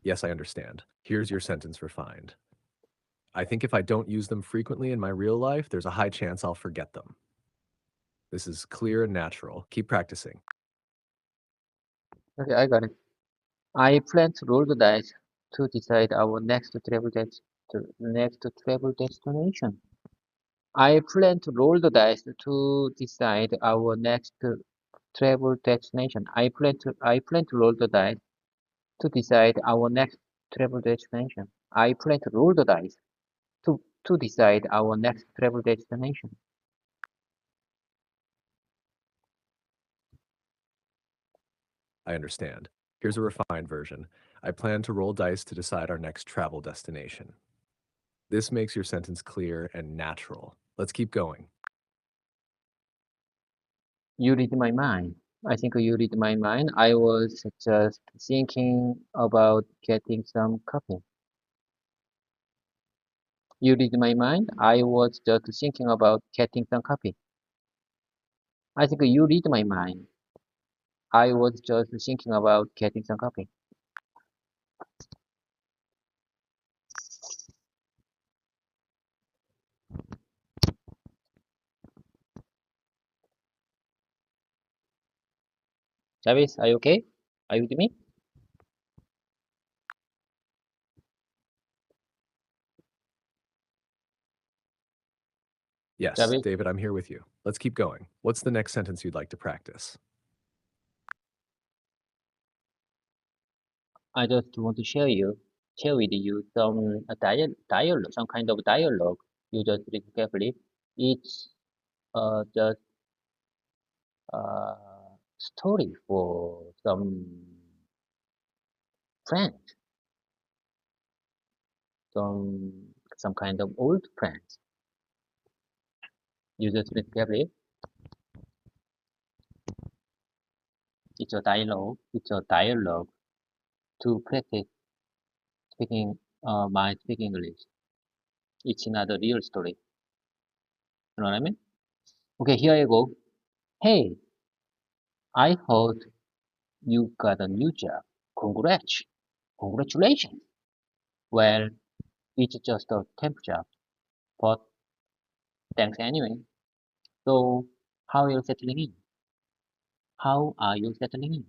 Yes, I understand. Here's your sentence refined. I think if I don't use them frequently in my real life, there's a high chance I'll forget them. This is clear and natural. Keep practicing. Okay, I got it. I plan to roll the dice to decide our next travel destination. I plan to roll the dice to decide our next travel destination. I plan to roll the dice to decide our next travel destination. I plan to roll the dice to decide our next travel destination. I understand. Here's a refined version. I plan to roll dice to decide our next travel destination. This makes your sentence clear and natural. Let's keep going. You read my mind. I think you read my mind. I was just thinking about getting some coffee. You read my mind. I was just thinking about getting some coffee. I think you read my mind. I was just thinking about getting some coffee. Travis, are you okay? Are you with me? Yes, Travis, David, I'm here with you. Let's keep going. What's the next sentence you'd like to practice? I just want to share with you some dialogue, some kind of dialogue. You just read carefully. It's just a story for friends, some kind of old friends. You just read carefully. It's a dialogue to practice speaking English. It's not a real story. You know what I mean? Okay, here I go. Hey, I heard you got a new job. Congrats. Congratulations. Well, it's just a temp job, but thanks anyway. So, how are you settling in? How are you settling in?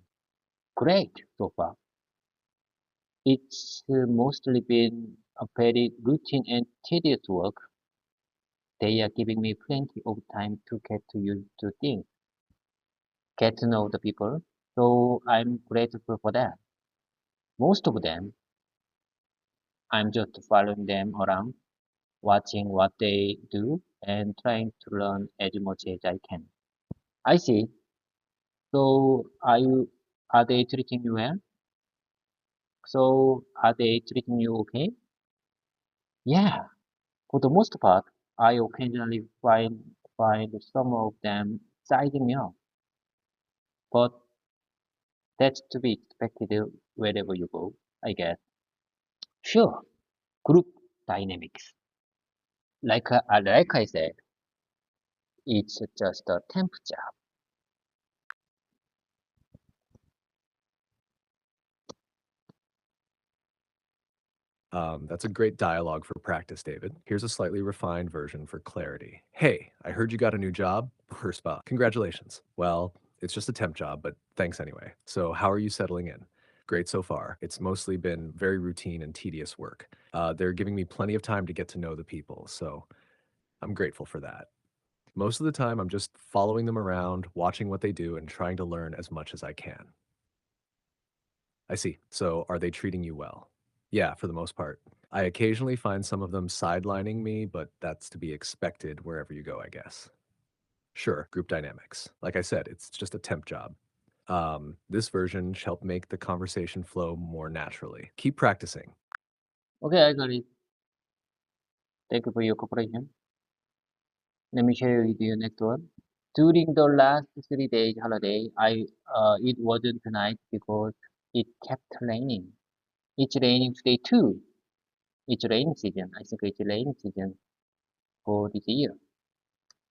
Great so far. It's mostly been a very routine and tedious work. They are giving me plenty of time to get used to things, get to know the people, so I'm grateful for that. Most of them, I'm just following them around, watching what they do, and trying to learn as much as I can. I see. So are they treating you well? So are they treating you okay? Yeah, for the most part, I occasionally find some of them sizing me up, but that's to be expected wherever you go, I guess. Sure, group dynamics. Like I said, it's just a temp job. That's a great dialogue for practice, David. Here's a slightly refined version for clarity. Hey, I heard you got a new job. First off, congratulations. Well, it's just a temp job, but thanks anyway. So, how are you settling in? Great so far. It's mostly been very routine and tedious work. They're giving me plenty of time to get to know the people, so I'm grateful for that. Most of the time, I'm just following them around, watching what they do, and trying to learn as much as I can. I see. So, are they treating you well? Yeah, for the most part. I occasionally find some of them sidelining me, but that's to be expected wherever you go, I guess. Sure, group dynamics. Like I said, it's just a temp job. This version should help make the conversation flow more naturally. Keep practicing. Okay, I got it. Thank you for your cooperation. Let me share with you next one. During the last 3 days holiday, it wasn't nice because it kept raining. It's raining today too. It's rainy season. I think it's rainy season for this year.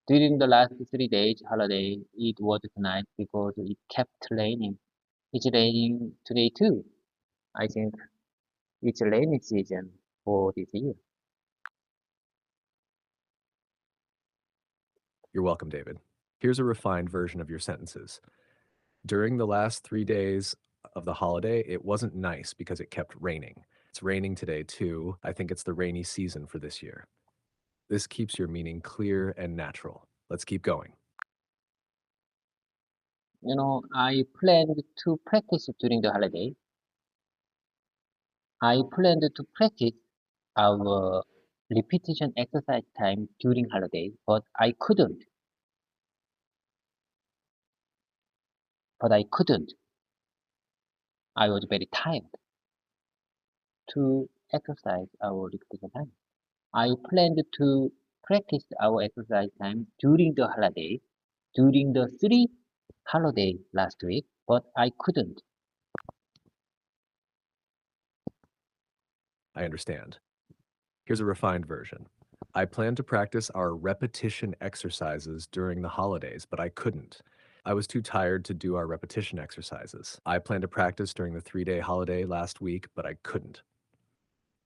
During the last 3 days holiday, it wasn't nice because it kept raining. It's raining today too. I think it's rainy season for this year. You're welcome, David. Here's a refined version of your sentences. During the last 3 days of the holiday, it wasn't nice because it kept raining. It's raining today too. I think it's the rainy season for this year. This keeps your meaning clear and natural. Let's keep going. I planned to practice during the holiday. I planned to practice our repetition exercise time during holiday, but I couldn't. I was very tired to exercise our repetition time. I planned to practice our exercise time during the holiday, during the 3 holiday last week, but I couldn't. I understand. Here's a refined version. I planned to practice our repetition exercises during the holidays, but I couldn't. I was too tired to do our repetition exercises. I planned to practice during the 3-day holiday last week, but I couldn't.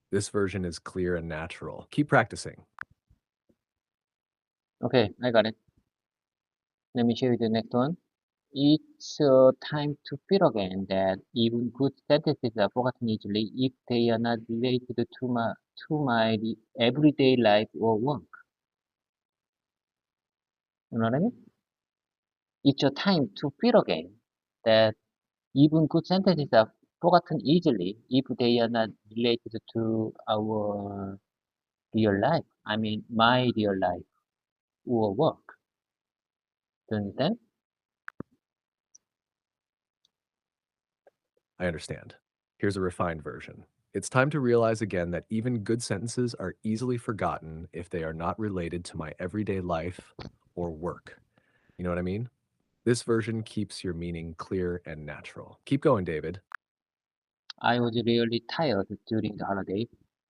This version is clear and natural. Keep practicing. Okay, I got it. Let me show you the next one. It's time to feel again that even good sentences are forgotten easily if they are not related to my everyday life or work. You know what I mean? It's a time to feel again that even good sentences are forgotten easily if they are not related to our real life. I mean, my real life or work. Do you understand? I understand. Here's a refined version. It's time to realize again that even good sentences are easily forgotten if they are not related to my everyday life or work. You know what I mean? This version keeps your meaning clear and natural. Keep going, David. I was really tired during the holiday.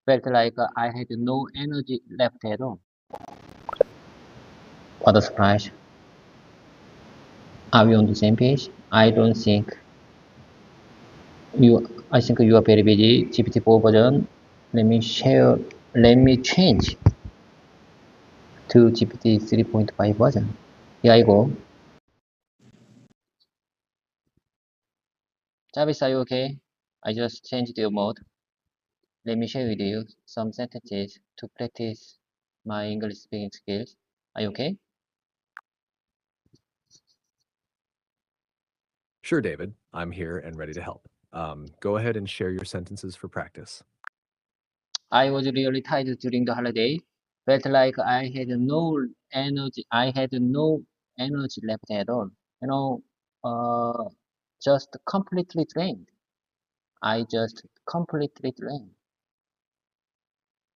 Felt like I had no energy left at all. What a surprise. Are we on the same page? I think you are very busy. GPT-4 version. Let me change to GPT 3.5 version. Here I go. Jarvis, are you okay? I just changed your mode. Let me share with you some sentences to practice my English speaking skills. Are you okay? Sure, David. I'm here and ready to help. Go ahead and share your sentences for practice. I was really tired during the holiday. Felt like I had no energy. I had no energy left at all. You know, uh, just completely drained. I just completely drained.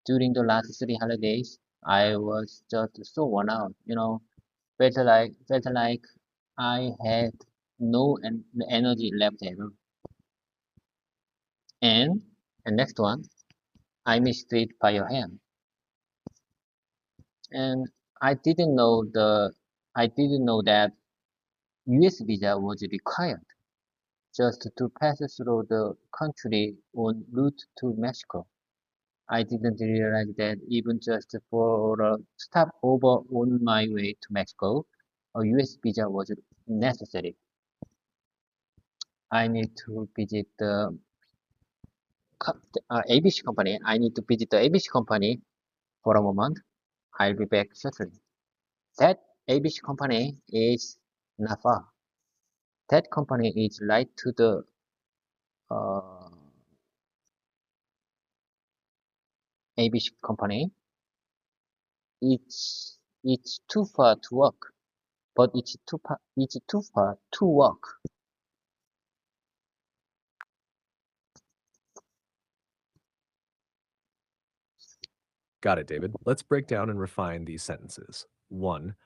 During the last three holidays, I was just so worn out. Felt like I had no energy left at all. And the next one, I missed it by your hand. And I didn't know the I didn't know that US visa was required just to pass through the country en route to Mexico. I didn't realize that even just for a stopover on my way to Mexico, a US visa was necessary. I need to visit the ABC company. I need to visit the ABC company for a moment. I'll be back shortly. That ABC company is not far. That company is right to the uh, ABC company. It's too far to walk, but it's too far to walk. Got it, David. Let's break down and refine these sentences. 1.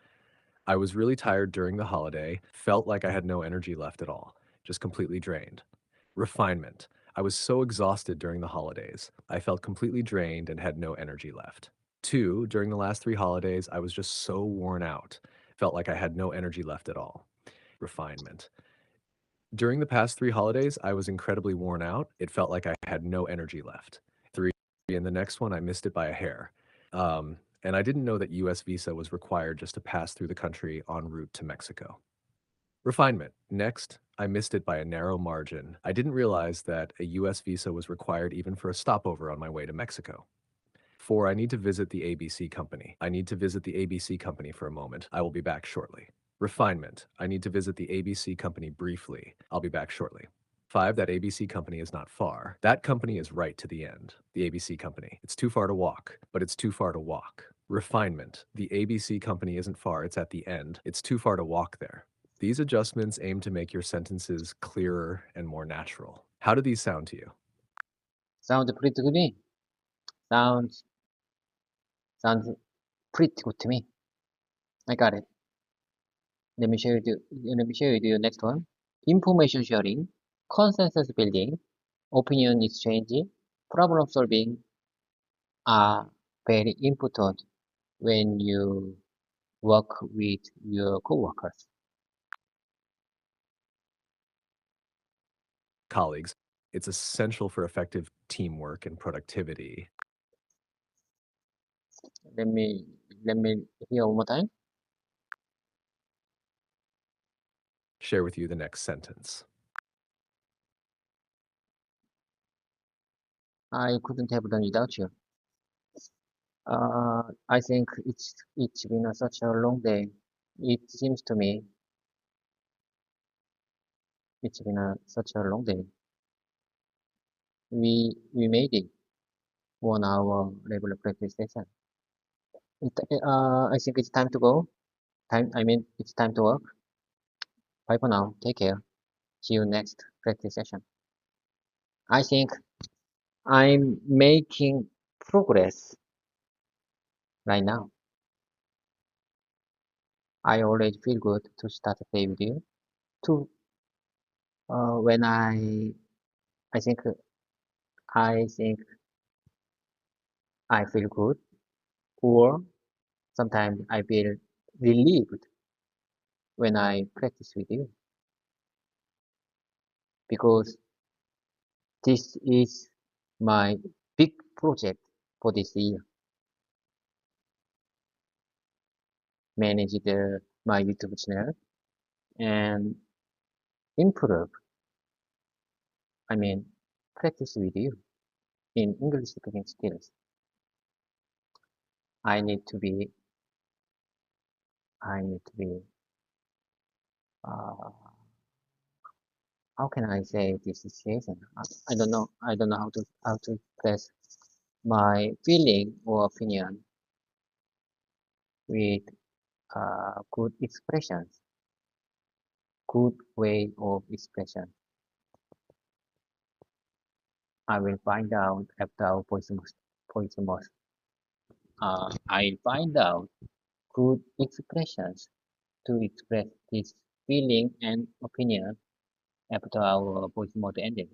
I was really tired during the holiday, felt like I had no energy left at all, just completely drained. Refinement. I was so exhausted during the holidays. I felt completely drained and had no energy left. 2. During the last 3 holidays, I was just so worn out, felt like I had no energy left at all. Refinement. During the past 3 holidays, I was incredibly worn out. It felt like I had no energy left. 3, and the next one, I missed it by a hair. And I didn't know that US visa was required just to pass through the country en route to Mexico. Refinement. Next, I missed it by a narrow margin. I didn't realize that a US visa was required even for a stopover on my way to Mexico. 4, I need to visit the ABC company. I need to visit the ABC company for a moment. I will be back shortly. Refinement. I need to visit the ABC company briefly. I'll be back shortly. 5, that ABC company is not far. That company is right to the end. The ABC company. It's too far to walk, but it's too far to walk. Refinement. The ABC company isn't far, it's at the end. It's too far to walk there. These adjustments aim to make your sentences clearer and more natural. How do these sound to you? Sounds pretty good to me. Sounds sounds pretty good to me. I got it. Let me share with you the next one. Information sharing, consensus building, opinion exchange, problem solving are very important when you work with your coworkers. Colleagues, it's essential for effective teamwork and productivity. Let me let me hear one more time. Share with you the next sentence. I couldn't have done without you. I think it's been such a long day. It seems to me it's been such a long day. We made it 1 hour regular practice session. I think it's time to go. It's time to work. Bye for now. Take care. See you next practice session. I think I'm making progress right now. I already feel good to start the day with you. To when I think I think I feel good, or sometimes I feel relieved when I practice with you because this is my big project for this year. Manage my YouTube channel and improve I mean, practice with you in English speaking skills. I need to be, uh, how can I say this situation? I don't know. I don't know how to express my feeling or opinion with good expressions, good way of expression. I will find out after our voice most. I'll find out good expressions to express this feeling and opinion after our voice mode ending.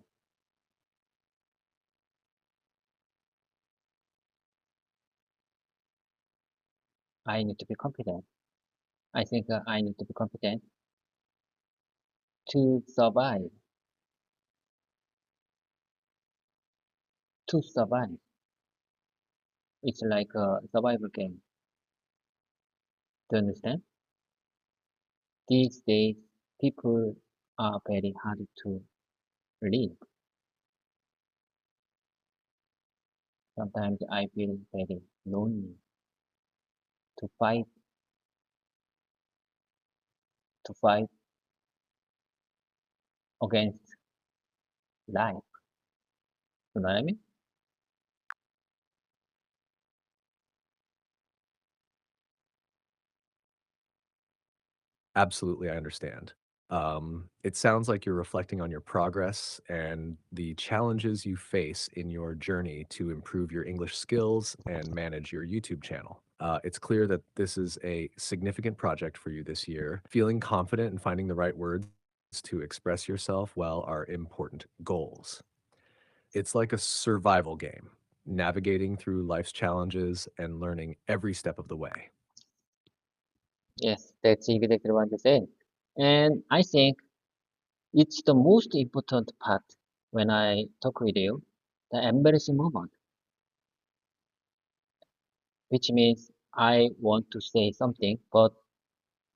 I need to be confident. I think I need to be confident to survive. To survive. It's like a survival game. Do you understand? These days, people are very hard to live. Sometimes I feel very lonely to fight against life. You know what I mean? Absolutely, I understand. It sounds like you're reflecting on your progress and the challenges you face in your journey to improve your English skills and manage your YouTube channel. It's clear that this is a significant project for you this year. Feeling confident and finding the right words to express yourself well are important goals. It's like a survival game, navigating through life's challenges and learning every step of the way. Yes, that's exactly what you said. And I think it's the most important part when I talk with you, the embarrassing moment, which means I want to say something, but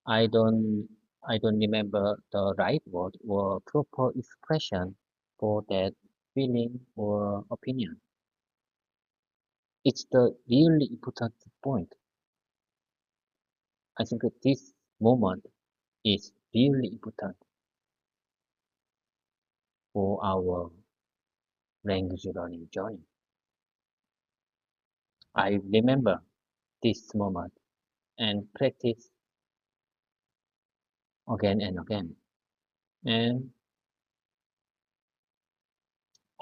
I don't, I don't remember the right word or proper expression for that feeling or opinion. It's the really important point. I think that this moment is really important for our language learning journey. I remember this moment and practice again and again. And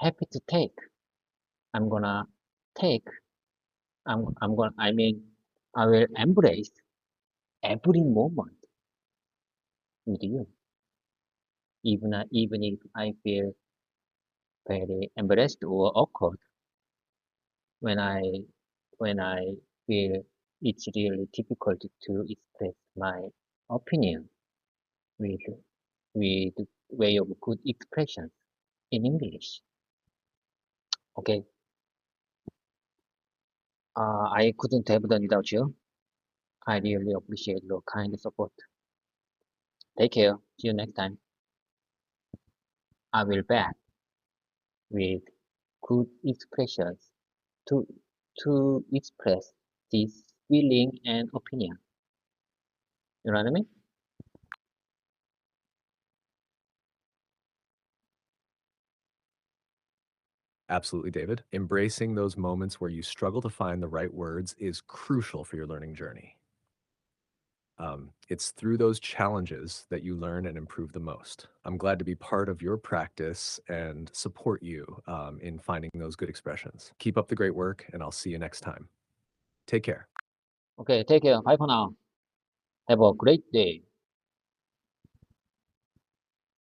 happy to take. I'm gonna take. I'm gonna. I mean, I will embrace every moment with you, even if I feel very embarrassed or awkward when I feel it's really difficult to express my opinion with with way of good expression in English. Okay. I couldn't have done without you. I really appreciate your kind support. Take care. See you next time. I will back with good expressions to express this feeling and opinion. You know what I mean? Absolutely, David. Embracing those moments where you struggle to find the right words is crucial for your learning journey. It's through those challenges that you learn and improve the most. I'm glad to be part of your practice and support you in finding those good expressions. Keep up the great work, and I'll see you next time. Take care. Okay, take care. Bye for now. Have a great day.